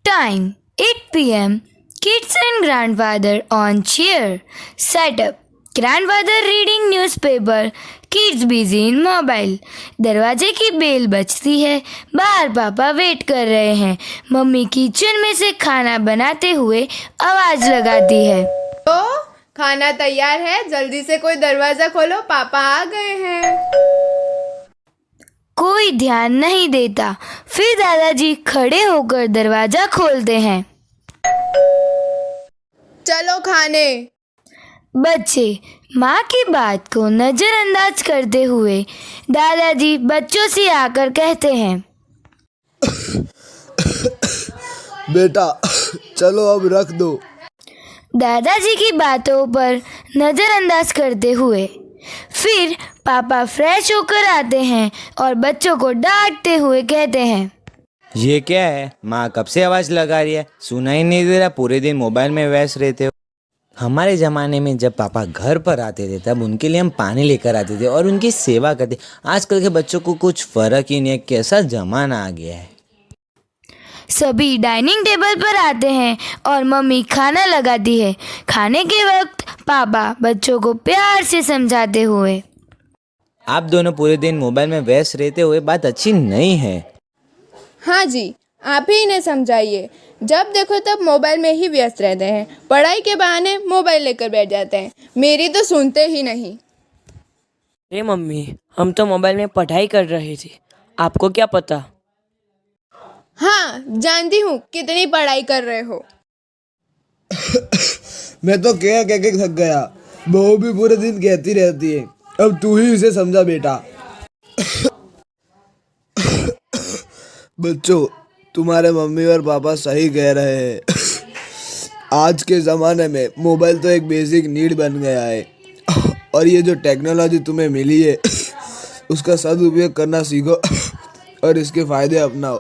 Time 8 p.m. Kids and grandfather on chair. Setup. Grandfather reading newspaper. Kids busy in mobile. दरवाजे की bell बजती है. बाहर पापा वेट कर रहे हैं. मम्मी किचन में से खाना बनाते हुए आवाज लगाती है. तो खाना तैयार है, जल्दी से कोई दरवाजा खोलो, पापा आ गए हैं। कोई ध्यान नहीं देता. फिर दादाजी खड़े होकर दरवाजा खोलते हैं. चलो खाने। बच्चे माँ की बात को नजरअंदाज करते हुए दादाजी बच्चों से आकर कहते हैं, बेटा चलो अब रख दो। दादाजी की बातों पर नजरअंदाज करते हुए फिर पापा फ्रेश होकर आते हैं और बच्चों को डांटते हुए कहते हैं, ये क्या है? माँ कब से आवाज़ लगा रही है, सुना ही नहीं दे रहा, पूरे दिन मोबाइल में व्यस्त रहते हो। हमारे ज़माने में जब पापा घर पर आते थे तब उनके लिए हम पानी लेकर आते थे और उनकी सेवा करते। आजकल के बच्चों को कुछ फ़र्क ही नहीं है, कैसा ज़माना आ गया है। सभी डाइनिंग टेबल पर आते हैं और मम्मी खाना लगाती है. खाने के वक्त पापा बच्चों को प्यार से समझाते हुए, आप दोनों पूरे दिन मोबाइल में व्यस्त रहते हुए बात अच्छी नहीं है। हाँ जी, आप ही इन्हें समझाइए। जब देखो तब मोबाइल में ही व्यस्त रहते हैं, पढ़ाई के बहाने मोबाइल लेकर बैठ जाते हैं। मेरी तो सुनते ही नहीं। अरे मम्मी, हम तो मोबाइल में पढ़ाई कर रहे थे, आपको क्या पता। हाँ, जानती हूँ कितनी पढ़ाई कर रहे हो। मैं तो कह के थक गया। बहू भी पूरे दिन कहती रहती है, अब तू ही इसे समझा बेटा। बच्चों, तुम्हारे मम्मी और पापा सही कह रहे हैं। आज के ज़माने में मोबाइल तो एक बेसिक नीड बन गया है और ये जो टेक्नोलॉजी तुम्हें मिली है उसका सदुपयोग करना सीखो और इसके फायदे अपनाओ।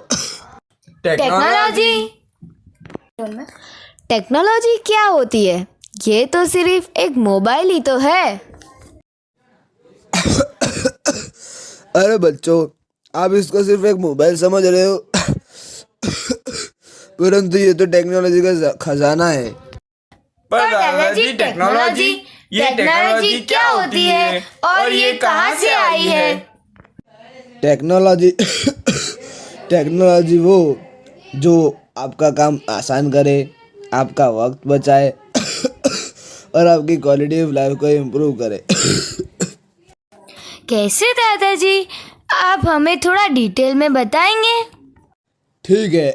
टेक्नोलॉजी क्या होती है? ये तो सिर्फ एक मोबाइल ही तो है. अरे बच्चों, आप इसको सिर्फ एक मोबाइल समझ रहे हो, परंतु ये तो टेक्नोलॉजी का खजाना है। पर दादाजी टेक्नोलॉजी क्या होती है और ये कहाँ से आई है? टेक्नोलॉजी वो जो आपका काम आसान करे, आपका वक्त बचाए और आपकी क्वालिटी ऑफ लाइफ को इम्प्रूव करे। कैसे दादाजी? आप हमें थोड़ा डिटेल में बताएंगे? ठीक है।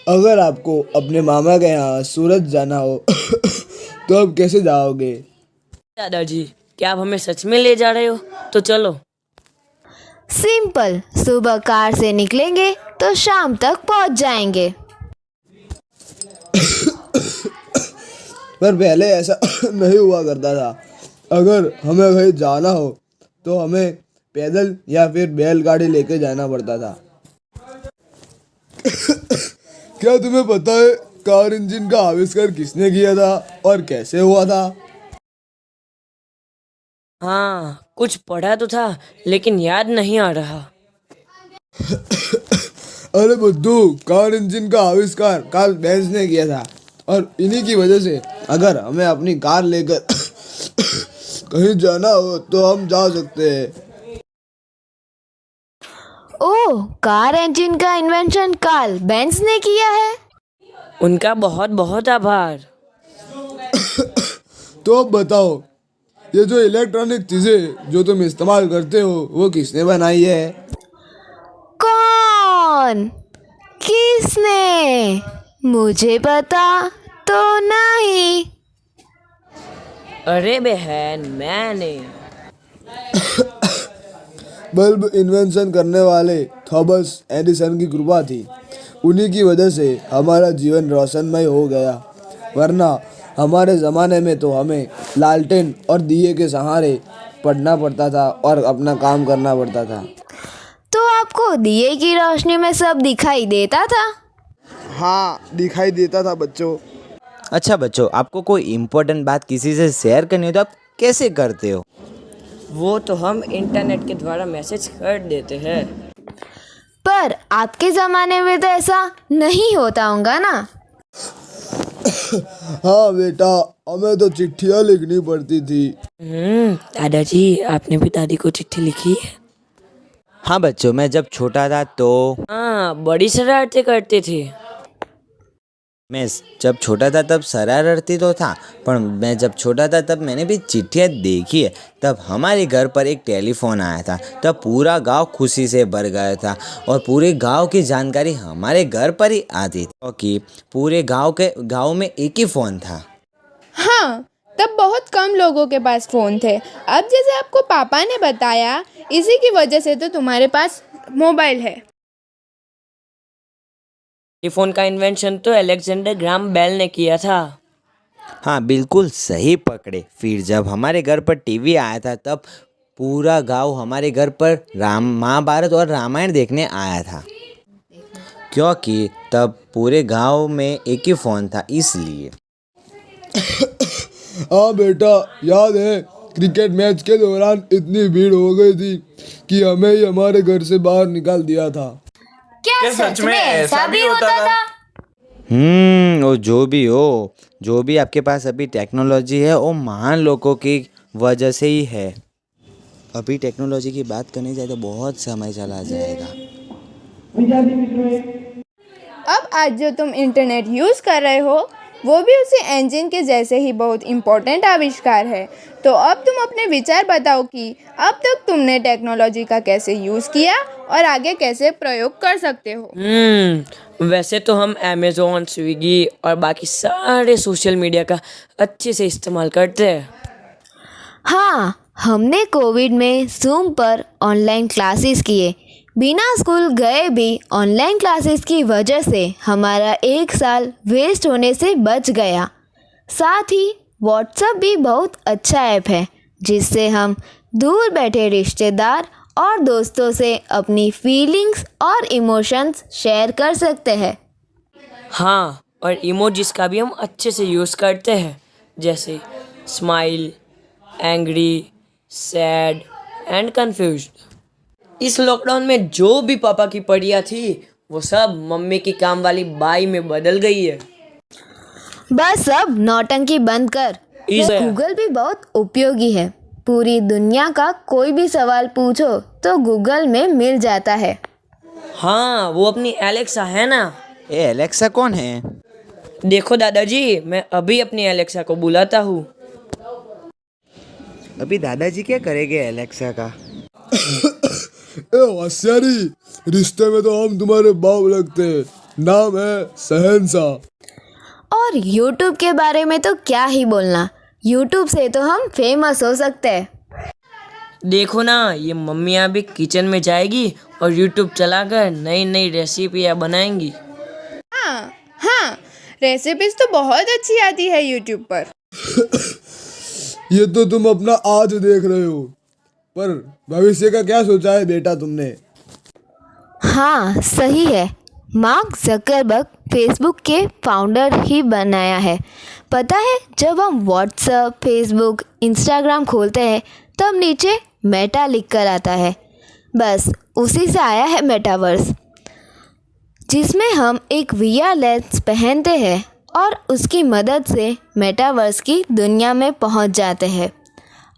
अगर आपको अपने मामा के यहाँ सूरत जाना हो तो आप कैसे जाओगे? दादाजी, क्या आप हमें सच में ले जा रहे हो? तो चलो। सिंपल, सुबह कार से निकलेंगे तो शाम तक पहुंच जाएंगे. पर पहले ऐसा नहीं हुआ करता था। अगर हमें कहीं जाना हो तो हमें पैदल या फिर बैलगाड़ी लेके जाना पड़ता था। क्या तुम्हें पता है कार इंजन का आविष्कार किसने किया था और कैसे हुआ था? हाँ, कुछ पढ़ा तो था लेकिन याद नहीं आ रहा। अरे बुद्धू, कार इंजन का आविष्कार कार्ल बेंज ने किया था और इन्हीं की वजह से अगर हमें अपनी कार लेकर कहीं जाना हो तो हम जा सकते हैं। ओह, कार इंजन का इन्वेंशन कार्ल बेंज ने किया है? उनका बहुत बहुत आभार। तो अब बताओ, ये जो इलेक्ट्रॉनिक चीजें जो तुम इस्तेमाल करते हो वो किसने बनाई है? कौन? किसने? मुझे पता तो नहीं. अरे बहन, मैंने। बल्ब इन्वेंशन करने वाले थॉमस एडिसन की कृपा थी। उन्हीं की वजह से हमारा जीवन रोशनमय हो गया, वरना हमारे ज़माने में तो हमें लालटेन और दिए के सहारे पढ़ना पड़ता था और अपना काम करना पड़ता था। तो आपको दिए की रोशनी में सब दिखाई देता था? हाँ, दिखाई देता था बच्चों। अच्छा बच्चों, आपको कोई इम्पोर्टेंट बात किसी से शेयर करनी हो तो आप कैसे करते हो? वो तो हम इंटरनेट के द्वारा मैसेज कर देते हैं। पर आपके ज़माने में तो ऐसा नहीं होता होगा ना। हाँ बेटा, हमें तो चिट्ठियाँ लिखनी पड़ती थी। दादाजी आपने भी दादी को चिट्ठी लिखी है? हाँ बच्चों, मैं जब छोटा था तो हाँ, बड़ी शरारतें करते थे। मैं जब छोटा था तब शरारती तो था, पर मैं जब छोटा था तब मैंने भी चिट्ठियाँ देखी है। तब हमारे घर पर एक टेलीफोन आया था, तब पूरा गांव खुशी से भर गया था और पूरे गांव की जानकारी हमारे घर पर ही आती थी, क्योंकि पूरे गांव में एक ही फ़ोन था। हाँ, तब बहुत कम लोगों के पास फ़ोन थे। अब जैसे आपको पापा ने बताया, इसी की वजह से तो तुम्हारे पास मोबाइल है। टेलीफोन का इन्वेंशन तो अलेक्जेंडर ग्राम बेल ने किया था। हाँ बिल्कुल सही पकड़े। फिर जब हमारे घर पर टीवी आया था तब पूरा गांव हमारे घर पर महाभारत और रामायण देखने आया था, क्योंकि तब पूरे गांव में एक ही फ़ोन था इसलिए। हाँ बेटा, याद है क्रिकेट मैच के दौरान इतनी भीड़ हो गई थी कि हमें ही हमारे घर से बाहर निकाल दिया था। क्या सच में ऐसा भी होता था? वो जो भी हो, जो भी आपके पास अभी टेक्नोलॉजी है वो महान लोगों की वजह से ही है। अभी टेक्नोलॉजी की बात करने जाए तो बहुत समय चला जाएगा। अब आज जो तुम इंटरनेट यूज़ कर रहे हो वो भी उसी इंजन के जैसे ही बहुत इम्पोर्टेंट आविष्कार है। तो अब तुम अपने विचार बताओ कि अब तक तुमने टेक्नोलॉजी का कैसे यूज़ किया और आगे कैसे प्रयोग कर सकते हो। वैसे तो हम अमेज़ॉन, स्विगी और बाकी सारे सोशल मीडिया का अच्छे से इस्तेमाल करते हैं। हाँ, हमने कोविड में ज़ूम पर ऑनलाइन क्लासेस किए। बिना स्कूल गए भी ऑनलाइन क्लासेस की वजह से हमारा 1 साल वेस्ट होने से बच गया। साथ ही व्हाट्सएप भी बहुत अच्छा ऐप है जिससे हम दूर बैठे रिश्तेदार और दोस्तों से अपनी फीलिंग्स और इमोशंस शेयर कर सकते हैं। हाँ, और इमोजीज का भी हम अच्छे से यूज़ करते हैं, जैसे smile, angry, sad and confused. इस लॉकडाउन में जो भी पापा की पड़ियाँ थी वो सब मम्मी की काम वाली बाई में बदल गई है। बस अब नौटंकी बंद कर। इसे- गूगल भी बहुत उपयोगी है। पूरी दुनिया का कोई भी सवाल पूछो तो गूगल में मिल जाता है। हाँ, वो अपनी एलेक्सा है ना। ये एलेक्सा कौन है? देखो दादाजी, मैं अभी अपनी एलेक्सा को बुलाता हूँ। अभी दादाजी क्या करेंगे एलेक्सा का? ए होशियारी, रिश्ते में तो हम तुम्हारे बाप लगते हैं। नाम है शहंशाह। और YouTube के बारे में तो क्या ही बोलना। YouTube से तो हम फेमस हो सकते हैं। देखो ना, ये मम्मियाँ भी किचन में जाएगी और यूट्यूब चलाकर नई नई रेसिपियाँ बनाएंगी। हाँ, रेसिपीज तो बहुत अच्छी आती है यूट्यूब पर। ये तो तुम अपना आज देख रहे हो, पर भविष्य का क्या सोचा है बेटा तुमने? हाँ, सही है। मार्क ज़करबर्ग फेसबुक के फाउंडर ही बनाया है। पता है, जब हम व्हाट्सएप, फेसबुक, इंस्टाग्राम खोलते हैं तब नीचे मेटा लिख कर आता है। बस उसी से आया है मेटावर्स, जिसमें हम एक VR लेंस पहनते हैं और उसकी मदद से मेटावर्स की दुनिया में पहुंच जाते हैं।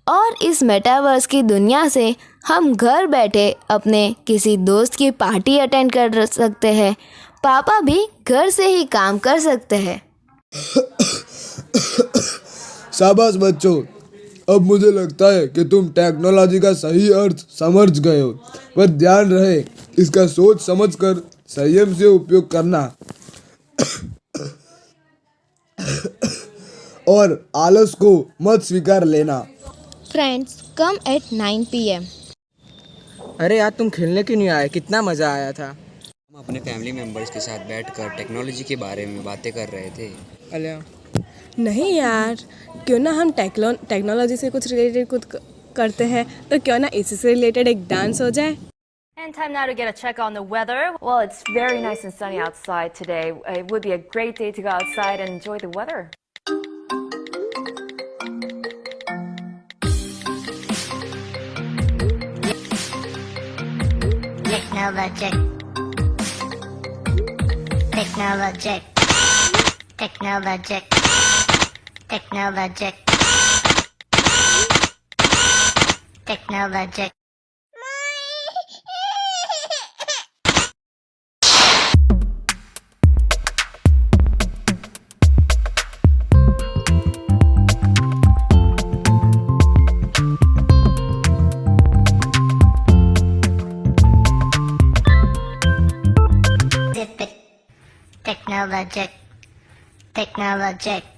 और इस मेटावर्स की दुनिया से हम घर बैठे अपने किसी दोस्त की पार्टी अटेंड कर सकते हैं। पापा भी घर से ही काम कर सकते हैं। शाबाश बच्चों, अब मुझे लगता है कि तुम टेक्नोलॉजी का सही अर्थ समझ गए हो, पर ध्यान रहे इसका सोच समझकर संयम से उपयोग करना और आलस को मत स्वीकार लेना। फ्रेंड्स, कम एट 9 PM। अरे यार, तुम खेलने क्यों नहीं आए? कितना मज़ा आया था। हम अपने फैमिली मेम्बर्स के साथ बैठकर टेक्नोलॉजी के बारे में बातें कर रहे थे। अले नहीं यार, क्यों ना हम टेक्नोलॉजी से कुछ रिलेटेड कुछ करते हैं, तो क्यों ना इसी से रिलेटेड एक डांस हो जाए। And time now to get a check on the weather. Well, it's very nice and sunny outside today. It would be a great day to go outside and enjoy the weather. Technologic. Technologic. Technologic. Technologic. Technologic. Zip it. Technologic. Technologic.